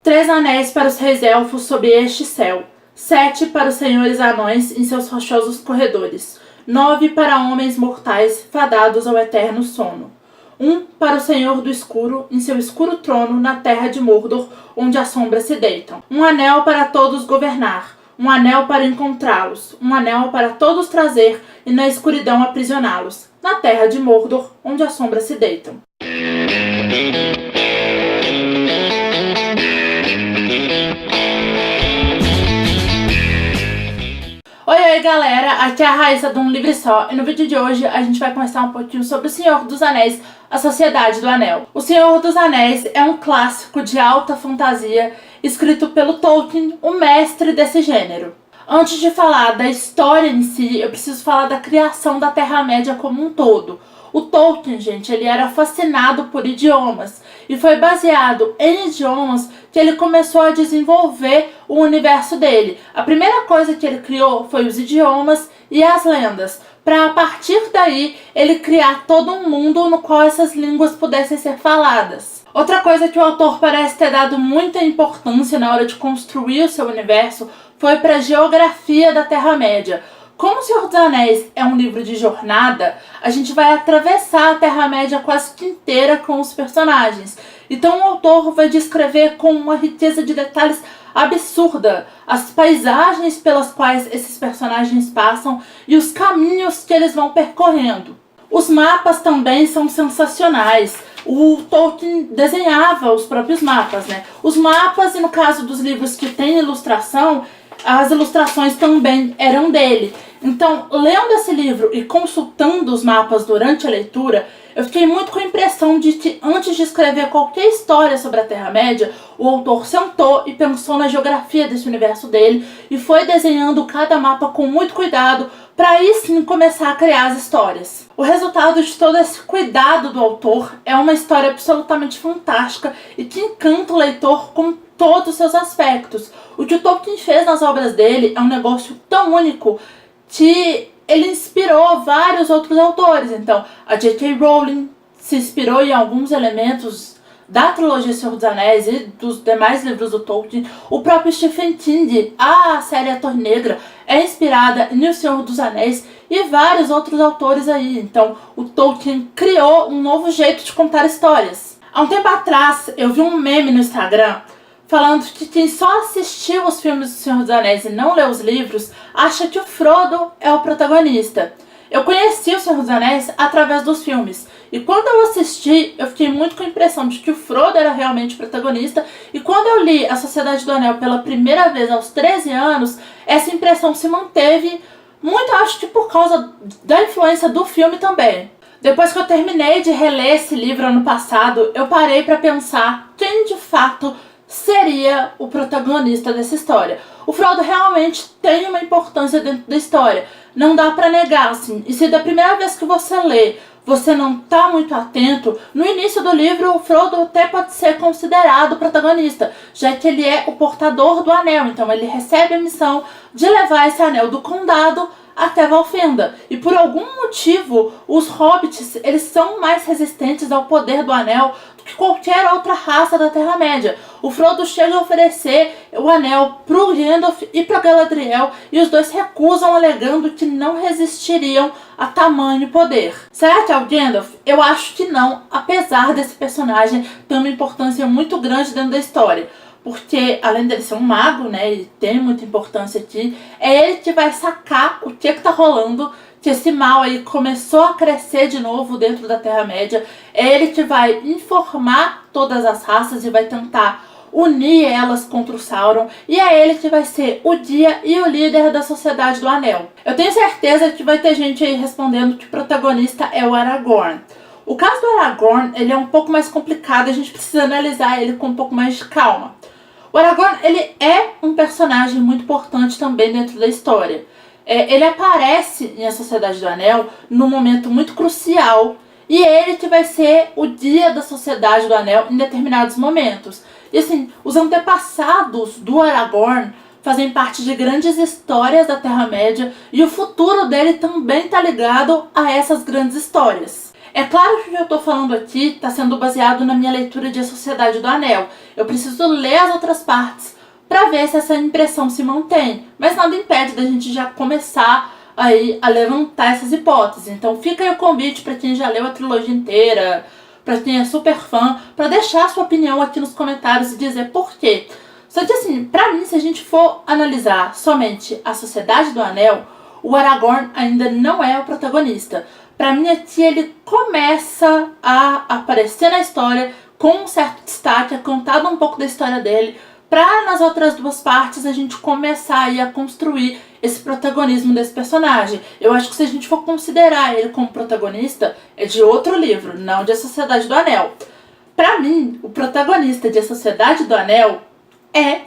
3 anéis para os reis elfos sob este céu, 7 para os senhores anões em seus rochosos corredores, 9 para homens mortais fadados ao eterno sono, 1 para o Senhor do Escuro em seu escuro trono na terra de Mordor, onde as sombras se deitam. Um anel para todos governar, um anel para encontrá-los, um anel para todos trazer e na escuridão aprisioná-los, na terra de Mordor, onde as sombras se deitam. Oi galera, aqui é a Raíssa de Um Livro Só e no vídeo de hoje a gente vai conversar um pouquinho sobre O Senhor dos Anéis, A Sociedade do Anel. O Senhor dos Anéis é um clássico de alta fantasia escrito pelo Tolkien, o mestre desse gênero. Antes de falar da história em si, eu preciso falar da criação da Terra-média como um todo. O Tolkien, gente, ele era fascinado por idiomas e foi baseado em idiomas que ele começou a desenvolver o universo dele. A primeira coisa que ele criou foi os idiomas e as lendas, para a partir daí ele criar todo um mundo no qual essas línguas pudessem ser faladas. Outra coisa que o autor parece ter dado muita importância na hora de construir o seu universo foi para a geografia da Terra-média. Como O Senhor dos Anéis é um livro de jornada, a gente vai atravessar a Terra-média quase que inteira com os personagens. Então o autor vai descrever com uma riqueza de detalhes absurda as paisagens pelas quais esses personagens passam e os caminhos que eles vão percorrendo. Os mapas também são sensacionais. O Tolkien desenhava os próprios mapas, né? Os mapas, e no caso dos livros que tem ilustração, as ilustrações também eram dele. Então, lendo esse livro e consultando os mapas durante a leitura, eu fiquei muito com a impressão de que antes de escrever qualquer história sobre a Terra-média, o autor sentou e pensou na geografia desse universo dele e foi desenhando cada mapa com muito cuidado para aí sim começar a criar as histórias. O resultado de todo esse cuidado do autor é uma história absolutamente fantástica e que encanta o leitor com todos os seus aspectos. O que o Tolkien fez nas obras dele é um negócio tão único que ele inspirou vários outros autores. Então, a J.K. Rowling se inspirou em alguns elementos da trilogia Senhor dos Anéis e dos demais livros do Tolkien. O próprio Stephen King, a série A Torre Negra, é inspirada em O Senhor dos Anéis e vários outros autores aí. Então, o Tolkien criou um novo jeito de contar histórias. Há um tempo atrás, eu vi um meme no Instagram falando que quem só assistiu os filmes do Senhor dos Anéis e não leu os livros, acha que o Frodo é o protagonista. Eu conheci o Senhor dos Anéis através dos filmes, e quando eu assisti, eu fiquei muito com a impressão de que o Frodo era realmente o protagonista, e quando eu li A Sociedade do Anel pela primeira vez aos 13 anos, essa impressão se manteve, muito acho que por causa da influência do filme também. Depois que eu terminei de reler esse livro ano passado, eu parei para pensar quem de fato seria o protagonista dessa história. O Frodo realmente tem uma importância dentro da história, não dá pra negar, assim. E se da primeira vez que você lê, você não tá muito atento, no início do livro o Frodo até pode ser considerado o protagonista, já que ele é o portador do anel, então ele recebe a missão de levar esse anel do condado até Valfenda. E por algum motivo, os hobbits, eles são mais resistentes ao poder do anel do que qualquer outra raça da Terra-média. O Frodo chega a oferecer o anel pro Gandalf e pra Galadriel, e os dois recusam, alegando que não resistiriam a tamanho poder. Será que é o Gandalf? Eu acho que não, apesar desse personagem ter uma importância muito grande dentro da história. Porque, além dele ser um mago, né, e tem muita importância aqui, é ele que vai sacar o que tá rolando, que esse mal aí começou a crescer de novo dentro da Terra-média. É ele que vai informar todas as raças e vai tentar unir elas contra o Sauron, e é ele que vai ser o guia e o líder da Sociedade do Anel. Eu tenho certeza que vai ter gente aí respondendo que o protagonista é o Aragorn. O caso do Aragorn, ele é um pouco mais complicado, a gente precisa analisar ele com um pouco mais de calma. O Aragorn, ele é um personagem muito importante também dentro da história. Ele aparece em A Sociedade do Anel num momento muito crucial, e ele que vai ser o guia da Sociedade do Anel em determinados momentos. E assim, os antepassados do Aragorn fazem parte de grandes histórias da Terra-média, e o futuro dele também está ligado a essas grandes histórias. É claro que o que eu tô falando aqui tá sendo baseado na minha leitura de A Sociedade do Anel. Eu preciso ler as outras partes para ver se essa impressão se mantém. Mas nada impede da gente já começar aí a levantar essas hipóteses. Então fica aí o convite para quem já leu a trilogia inteira, para quem é super fã, para deixar a sua opinião aqui nos comentários e dizer por quê. Só que assim, pra mim, se a gente for analisar somente A Sociedade do Anel, o Aragorn ainda não é o protagonista. Pra mim aqui ele começa a aparecer na história com um certo destaque, é contado um pouco da história dele, pra nas outras duas partes a gente começar aí a construir esse protagonismo desse personagem. Eu acho que se a gente for considerar ele como protagonista, é de outro livro, não de A Sociedade do Anel. Pra mim, o protagonista de A Sociedade do Anel é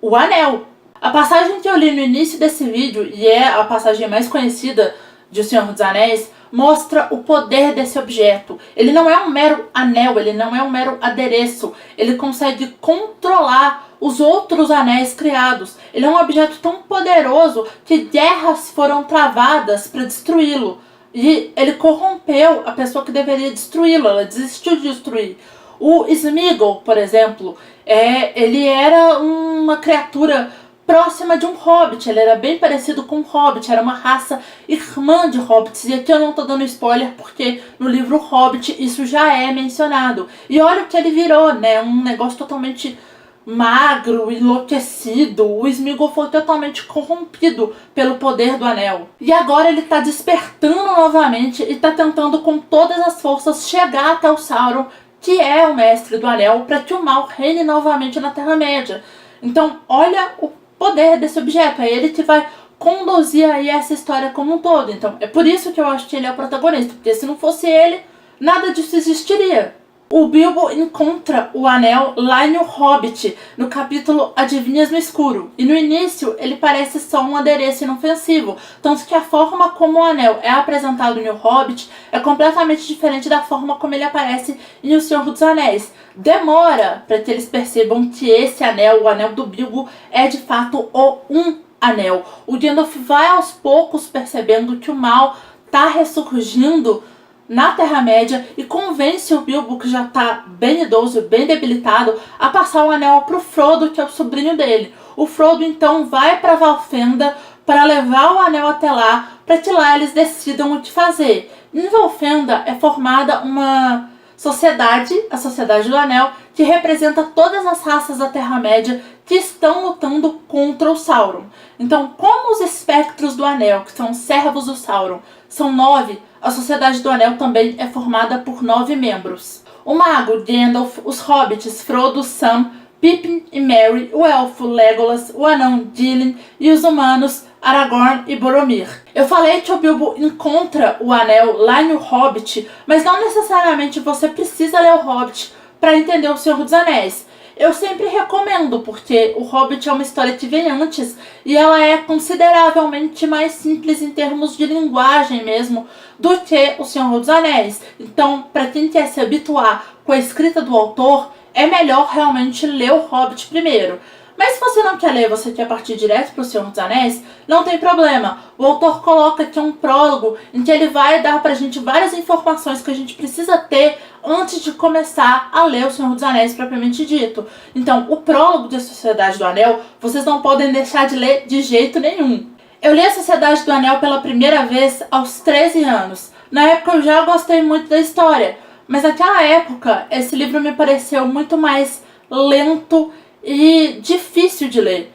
o Anel. A passagem que eu li no início desse vídeo, e é a passagem mais conhecida de O Senhor dos Anéis, mostra o poder desse objeto. Ele não é um mero anel, ele não é um mero adereço. Ele consegue controlar os outros anéis criados. Ele é um objeto tão poderoso que guerras foram travadas para destruí-lo. E ele corrompeu a pessoa que deveria destruí-lo, ela desistiu de destruir. O Sméagol, por exemplo, ele era uma criatura próxima de um hobbit, ele era bem parecido com um hobbit, era uma raça irmã de hobbits, e aqui eu não tô dando spoiler porque no livro Hobbit isso já é mencionado. E olha o que ele virou, né, um negócio totalmente magro, enlouquecido. O Sméagol foi totalmente corrompido pelo poder do anel. E agora ele tá despertando novamente e tá tentando com todas as forças chegar até o Sauron, que é o mestre do anel, para que o mal reine novamente na Terra-média. Então olha o poder desse objeto, é ele que vai conduzir aí essa história como um todo. Então é por isso que eu acho que ele é o protagonista, porque se não fosse ele, nada disso existiria. O Bilbo encontra o anel lá no Hobbit, no capítulo Adivinhas no Escuro. E no início ele parece só um adereço inofensivo, tanto que a forma como o anel é apresentado no Hobbit é completamente diferente da forma como ele aparece em O Senhor dos Anéis. Demora para que eles percebam que esse anel, o anel do Bilbo, é de fato um anel. O Gandalf vai aos poucos percebendo que o mal está ressurgindo na Terra-média e convence o Bilbo, que já tá bem idoso, bem debilitado, a passar o anel pro Frodo, que é o sobrinho dele. O Frodo então vai para Valfenda para levar o anel até lá, para que lá eles decidam o que fazer. Em Valfenda é formada uma sociedade, a Sociedade do Anel, que representa todas as raças da Terra-média que estão lutando contra o Sauron. Então, como os espectros do Anel, que são servos do Sauron, são 9, a Sociedade do Anel também é formada por 9 membros. O mago Gandalf, os hobbits Frodo, Sam, Pippin e Merry, o elfo Legolas, o anão Gillen e os humanos Aragorn e Boromir. Eu falei que o Bilbo encontra o anel lá no Hobbit, mas não necessariamente você precisa ler o Hobbit para entender o Senhor dos Anéis. Eu sempre recomendo, porque o Hobbit é uma história que vem antes e ela é consideravelmente mais simples em termos de linguagem mesmo do que o Senhor dos Anéis. Então, para quem quer se habituar com a escrita do autor, é melhor realmente ler o Hobbit primeiro. Mas se você não quer ler, você quer partir direto para o Senhor dos Anéis, não tem problema. O autor coloca aqui um prólogo em que ele vai dar pra gente várias informações que a gente precisa ter antes de começar a ler o Senhor dos Anéis propriamente dito. Então, o prólogo da Sociedade do Anel, vocês não podem deixar de ler de jeito nenhum. Eu li a Sociedade do Anel pela primeira vez aos 13 anos. Na época eu já gostei muito da história, mas naquela época esse livro me pareceu muito mais lento e difícil de ler.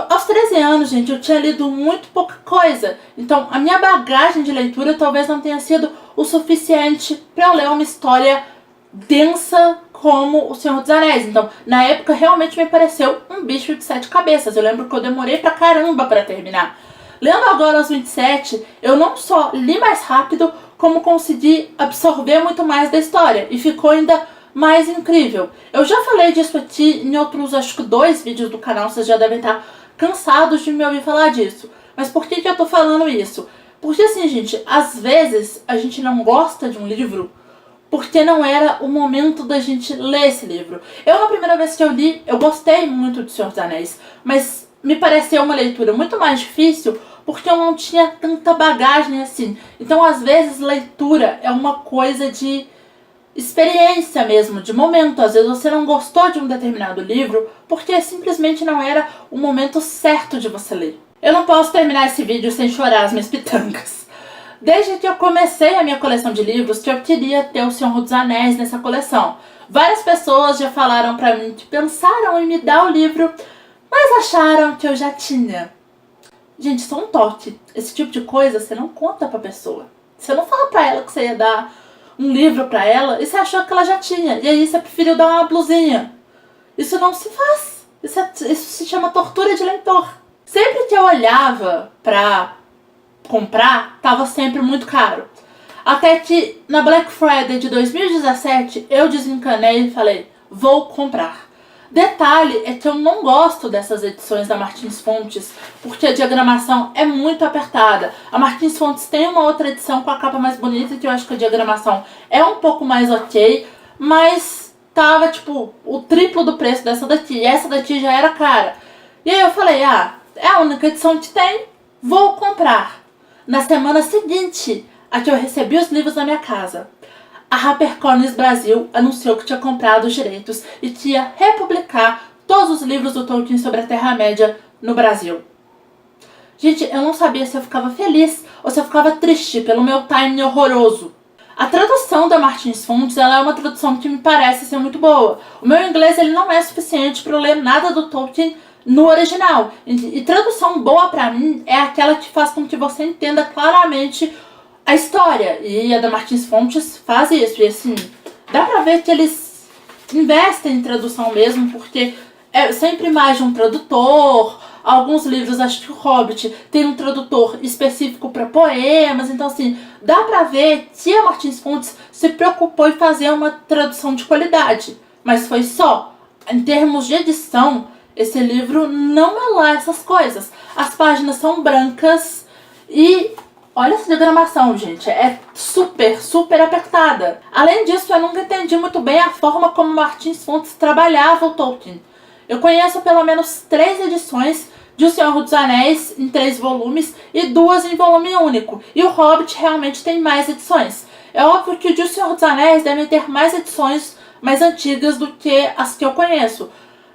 Aos 13 anos, gente, eu tinha lido muito pouca coisa. Então, a minha bagagem de leitura talvez não tenha sido o suficiente para eu ler uma história densa como O Senhor dos Anéis. Então, na época, realmente me pareceu um bicho de 7 cabeças. Eu lembro que eu demorei pra caramba para terminar. Lendo agora aos 27, eu não só li mais rápido, como consegui absorver muito mais da história. E ficou ainda mais incrível. Eu já falei disso aqui em outros, acho que 2 vídeos do canal, vocês já devem estar cansados de me ouvir falar disso. Mas por que eu tô falando isso? Porque assim, gente, às vezes a gente não gosta de um livro porque não era o momento da gente ler esse livro. Eu, na primeira vez que eu li, eu gostei muito de Senhor dos Anéis, mas me pareceu uma leitura muito mais difícil porque eu não tinha tanta bagagem assim. Então, às vezes, leitura é uma coisa de experiência mesmo, de momento. Às vezes você não gostou de um determinado livro porque simplesmente não era o momento certo de você ler. Eu não posso terminar esse vídeo sem chorar as minhas pitangas. Desde que eu comecei a minha coleção de livros, que eu queria ter O Senhor dos Anéis nessa coleção. Várias pessoas já falaram pra mim que pensaram em me dar o livro, mas acharam que eu já tinha. Gente, isso é um toque. Esse tipo de coisa você não conta pra pessoa. Você não fala pra ela que você ia dar um livro pra ela e você achou que ela já tinha. E aí você preferiu dar uma blusinha. Isso não se faz. Isso se chama tortura de leitor. Sempre que eu olhava pra comprar, tava sempre muito caro. Até que na Black Friday de 2017 eu desencanei e falei, vou comprar. Detalhe é que eu não gosto dessas edições da Martins Fontes, porque a diagramação é muito apertada. A Martins Fontes tem uma outra edição com a capa mais bonita, que eu acho que a diagramação é um pouco mais ok, mas tava tipo o triplo do preço dessa daqui, e essa daqui já era cara. E aí eu falei, é a única edição que tem, vou comprar. Na semana seguinte a que eu recebi os livros na minha casa, a HarperCollins Brasil anunciou que tinha comprado os direitos e que ia republicar todos os livros do Tolkien sobre a Terra-média no Brasil. Gente, eu não sabia se eu ficava feliz ou se eu ficava triste pelo meu timing horroroso. A tradução da Martins Fontes, ela é uma tradução que me parece ser muito boa. O meu inglês ele não é suficiente para eu ler nada do Tolkien no original. E tradução boa pra mim é aquela que faz com que você entenda claramente a história, e a da Martins Fontes faz isso, e assim, dá pra ver que eles investem em tradução mesmo, porque é sempre mais de um tradutor. Alguns livros, acho que o Hobbit tem um tradutor específico para poemas, então assim, dá pra ver que a Martins Fontes se preocupou em fazer uma tradução de qualidade, mas foi só. Em termos de edição, esse livro não é lá essas coisas. As páginas são brancas e olha essa diagramação, gente, é super, super apertada. Além disso, eu nunca entendi muito bem a forma como Martins Fontes trabalhava o Tolkien. Eu conheço pelo menos 3 edições de O Senhor dos Anéis em 3 volumes e 2 em volume único. E o Hobbit realmente tem mais edições. É óbvio que o de O Senhor dos Anéis deve ter mais edições mais antigas do que as que eu conheço.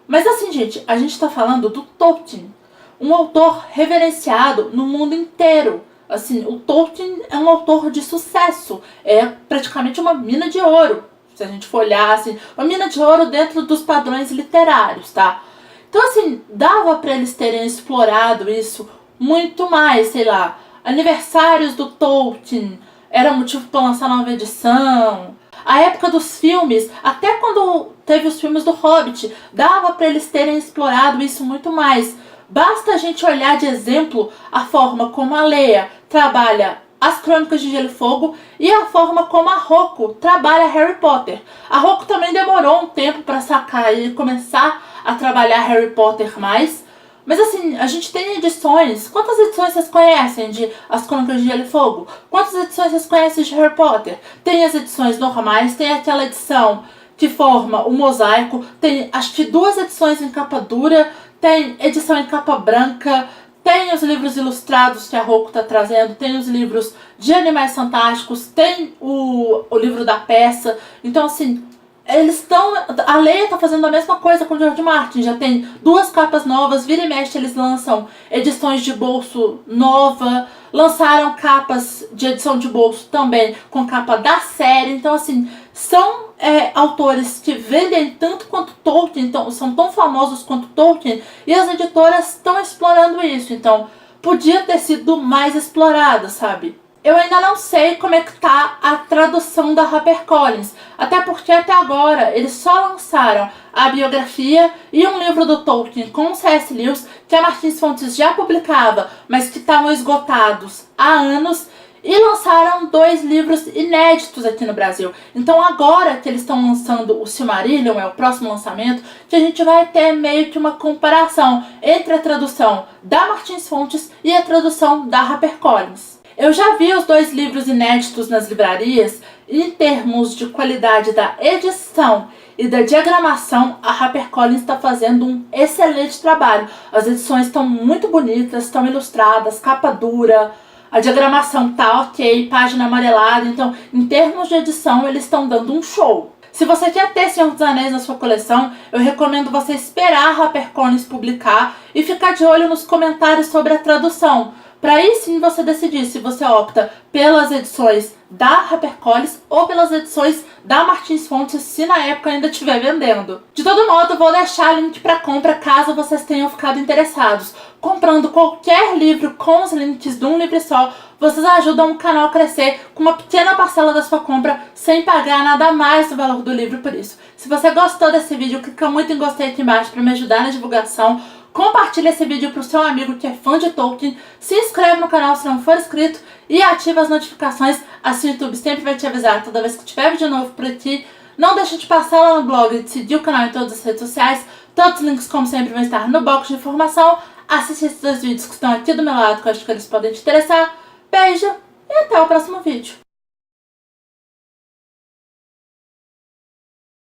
Mas assim, gente, a gente tá falando do Tolkien, um autor reverenciado no mundo inteiro. Assim, o Tolkien é um autor de sucesso, é praticamente uma mina de ouro, se a gente for olhar assim, uma mina de ouro dentro dos padrões literários, tá? Então assim, dava pra eles terem explorado isso muito mais, sei lá, aniversários do Tolkien, era motivo pra lançar nova edição. A época dos filmes, até quando teve os filmes do Hobbit, dava pra eles terem explorado isso muito mais. Basta a gente olhar de exemplo a forma como a Leia trabalha as Crônicas de Gelo e Fogo e a forma como a Rocco trabalha Harry Potter. A Rocco também demorou um tempo para sacar e começar a trabalhar Harry Potter mais. Mas assim, a gente tem edições. Quantas edições vocês conhecem de As Crônicas de Gelo e Fogo? Quantas edições vocês conhecem de Harry Potter? Tem as edições normais, tem aquela edição que forma o mosaico, tem acho que 2 edições em capa dura, tem edição em capa branca, tem os livros ilustrados que a Rocco está trazendo, tem os livros de Animais Fantásticos, tem o livro da peça. Então assim, eles estão... A Leia está fazendo a mesma coisa com o George Martin, já tem 2 capas novas, vira e mexe eles lançam edições de bolso nova, lançaram capas de edição de bolso também com capa da série. Então assim, são autores que vendem tanto quanto Tolkien, então, são tão famosos quanto Tolkien, e as editoras estão explorando isso, então podia ter sido mais explorado, sabe? Eu ainda não sei como é que tá a tradução da HarperCollins, até porque até agora eles só lançaram a biografia e um livro do Tolkien com o C.S. Lewis, que a Martins Fontes já publicava, mas que estavam esgotados há anos, e lançaram 2 livros inéditos aqui no Brasil. Então agora que eles estão lançando o Silmarillion, é o próximo lançamento, que a gente vai ter meio que uma comparação entre a tradução da Martins Fontes e a tradução da HarperCollins. Eu já vi os 2 livros inéditos nas livrarias, e em termos de qualidade da edição e da diagramação, a HarperCollins está fazendo um excelente trabalho. As edições estão muito bonitas, estão ilustradas, capa dura, a diagramação tá ok, página amarelada, então em termos de edição eles estão dando um show. Se você quer ter Senhor dos Anéis na sua coleção, eu recomendo você esperar a HarperCollins publicar e ficar de olho nos comentários sobre a tradução, para aí sim você decidir se você opta pelas edições da HarperCollins ou pelas edições da Martins Fontes, se na época ainda estiver vendendo. De todo modo, eu vou deixar link para compra caso vocês tenham ficado interessados. Comprando qualquer livro com os links de um livro só, vocês ajudam o canal a crescer com uma pequena parcela da sua compra, sem pagar nada mais do valor do livro por isso. Se você gostou desse vídeo, clica muito em gostei aqui embaixo para me ajudar na divulgação. Compartilhe esse vídeo para o seu amigo que é fã de Tolkien, se inscreve no canal se não for inscrito e ativa as notificações, assim o YouTube sempre vai te avisar toda vez que tiver vídeo novo por aqui. Não deixe de passar lá no blog e de seguir o canal em todas as redes sociais, todos os links como sempre vão estar no box de informação. Assiste esses dois vídeos que estão aqui do meu lado que eu acho que eles podem te interessar. Beijo e até o próximo vídeo.